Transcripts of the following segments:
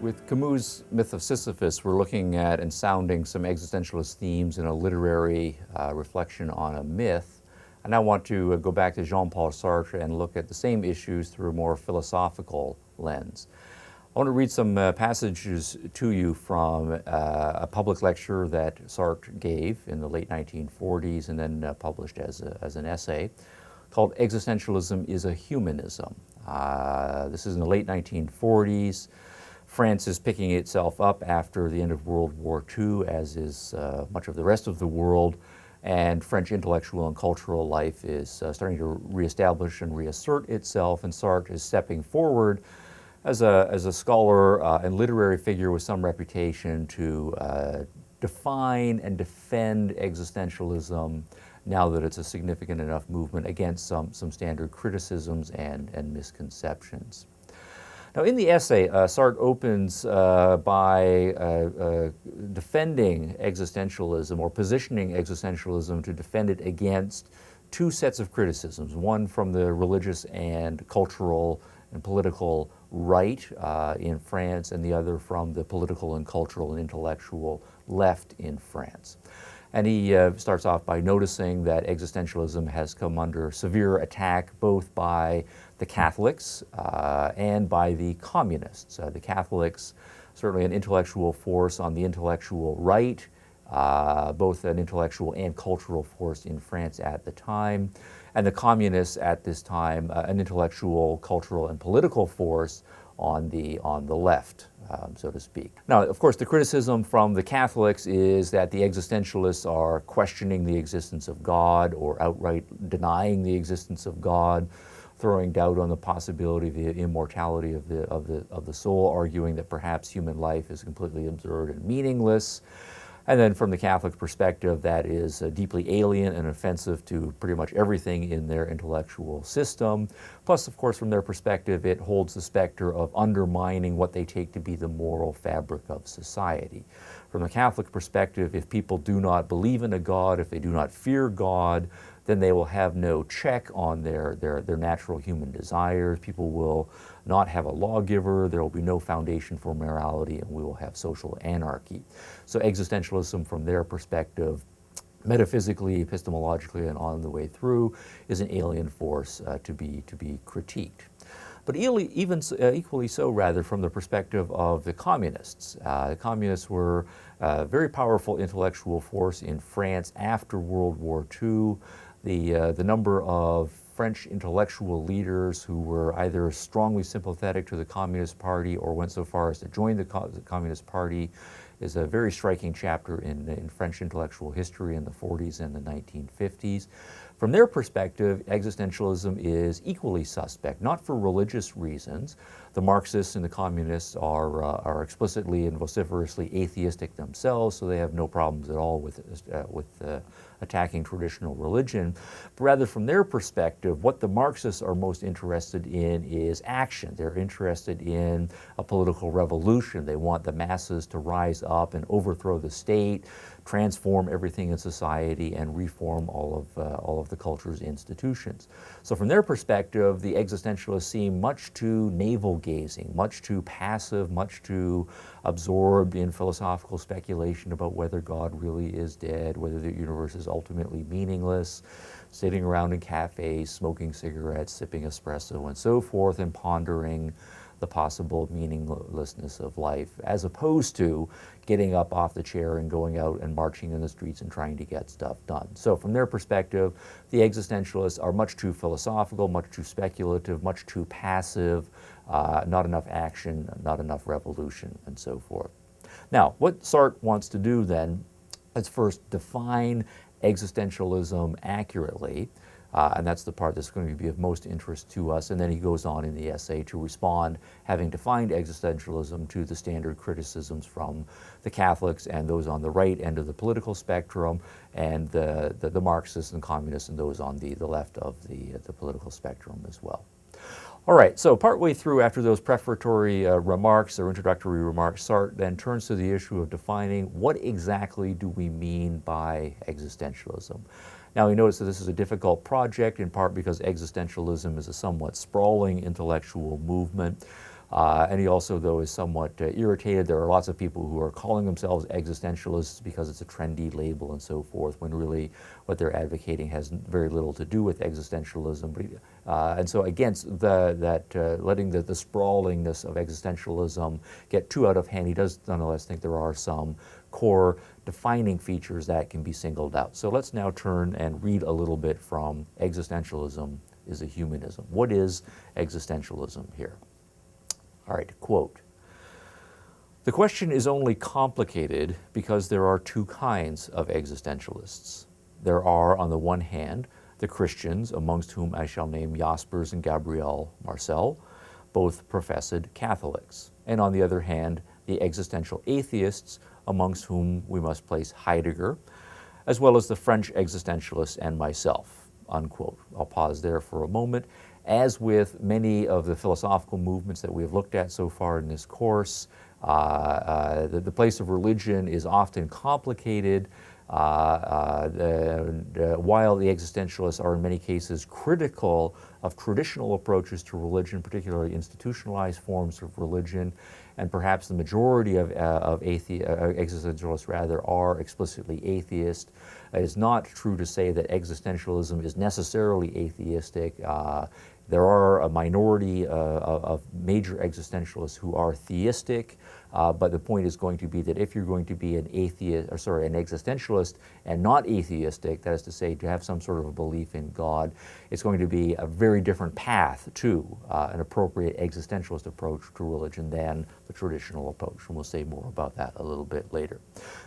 With Camus' Myth of Sisyphus, we're looking at and sounding some existentialist themes in a literary reflection on a myth. And I want to go back to Jean Paul Sartre and look at the same issues through a more philosophical lens. I want to read some passages to you from a public lecture that Sartre gave in the late 1940s and then published as an essay called Existentialism is a Humanism. This is in the late 1940s. France is picking itself up after the end of World War II, as is much of the rest of the world, and French intellectual and cultural life is starting to reestablish and reassert itself, and Sartre is stepping forward as a scholar and literary figure with some reputation to define and defend existentialism now that it's a significant enough movement against some standard criticisms and misconceptions. Now, in the essay, Sartre opens by defending existentialism or positioning existentialism to defend it against two sets of criticisms, one from the religious and cultural and political right in France, and the other from the political and cultural and intellectual left in France. And he starts off by noticing that existentialism has come under severe attack both by the Catholics and by the communists. The Catholics, certainly an intellectual force on the intellectual right, both an intellectual and cultural force in France at the time, and the communists at this time, an intellectual, cultural, and political force on the left, so to speak. Now, of course, the criticism from the Catholics is that the existentialists are questioning the existence of God or outright denying the existence of God, throwing doubt on the possibility of the immortality of the soul, arguing that perhaps human life is completely absurd and meaningless. And then from the Catholic perspective, that is deeply alien and offensive to pretty much everything in their intellectual system. Plus, of course, from their perspective, it holds the specter of undermining what they take to be the moral fabric of society. From the Catholic perspective, if people do not believe in a God, if they do not fear God, then they will have no check on their natural human desires. People will not have a lawgiver, there will be no foundation for morality, and we will have social anarchy. So existentialism from their perspective, metaphysically, epistemologically, and on the way through, is an alien force to be critiqued. But equally so, rather, from the perspective of the communists. The communists were a very powerful intellectual force in France after World War II. The number of French intellectual leaders who were either strongly sympathetic to the Communist Party or went so far as to join the Communist Party is a very striking chapter in French intellectual history in the 40s and the 1950s. From their perspective, existentialism is equally suspect, not for religious reasons. The Marxists and the communists are explicitly and vociferously atheistic themselves, so they have no problems at all with attacking traditional religion. But rather, from their perspective, what the Marxists are most interested in is action. They're interested in a political revolution. They want the masses to rise up and overthrow the state, transform everything in society, and reform all of the culture's institutions. So from their perspective, the existentialists seem much too navel-gazing, much too passive, much too absorbed in philosophical speculation about whether God really is dead, whether the universe is ultimately meaningless, sitting around in cafes, smoking cigarettes, sipping espresso, and so forth, and pondering the possible meaninglessness of life, as opposed to getting up off the chair and going out and marching in the streets and trying to get stuff done. So from their perspective, the existentialists are much too philosophical, much too speculative, much too passive, not enough action, not enough revolution, and so forth. Now, what Sartre wants to do then is first define existentialism accurately, and that's the part that's going to be of most interest to us. And then he goes on in the essay to respond, having defined existentialism, to the standard criticisms from the Catholics and those on the right end of the political spectrum, and the Marxists and communists and those on the left of the political spectrum as well. All right, so partway through, after those prefatory remarks or introductory remarks, Sartre then turns to the issue of defining what exactly do we mean by existentialism. Now, we notice that this is a difficult project, in part because existentialism is a somewhat sprawling intellectual movement. And he also, though, is somewhat irritated. There are lots of people who are calling themselves existentialists because it's a trendy label and so forth, when really what they're advocating has very little to do with existentialism. And so against letting the sprawlingness of existentialism get too out of hand, he does nonetheless think there are some core defining features that can be singled out. So let's now turn and read a little bit from Existentialism is a Humanism. What is existentialism here? All right, quote, "The question is only complicated because there are two kinds of existentialists. There are, on the one hand, the Christians, amongst whom I shall name Jaspers and Gabriel Marcel, both professed Catholics, and on the other hand, the existential atheists, amongst whom we must place Heidegger, as well as the French existentialists and myself," unquote. I'll pause there for a moment. As with many of the philosophical movements that we have looked at so far in this course, the place of religion is often complicated. While the existentialists are in many cases critical of traditional approaches to religion, particularly institutionalized forms of religion, and perhaps the majority of existentialists rather are explicitly atheist. It is not true to say that existentialism is necessarily atheistic. There are a minority of major existentialists who are theistic, but the point is going to be that if you're going to be an existentialist and not atheistic, that is to say, to have some sort of a belief in God, it's going to be a very different path to an appropriate existentialist approach to religion than the traditional approach, and we'll say more about that a little bit later.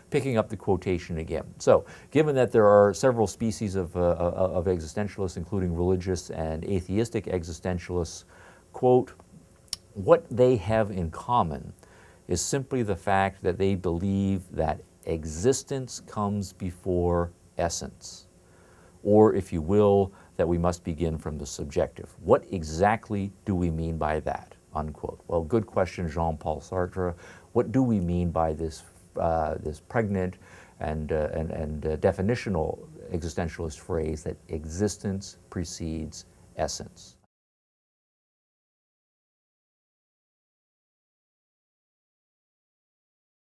Picking up the quotation again. So, given that there are several species of existentialists, including religious and atheistic existentialists, quote, "What they have in common is simply the fact that they believe that existence comes before essence, or, if you will, that we must begin from the subjective. What exactly do we mean by that?" Unquote. Well, good question, Jean Paul Sartre. What do we mean by this pregnant and definitional existentialist phrase that existence precedes essence?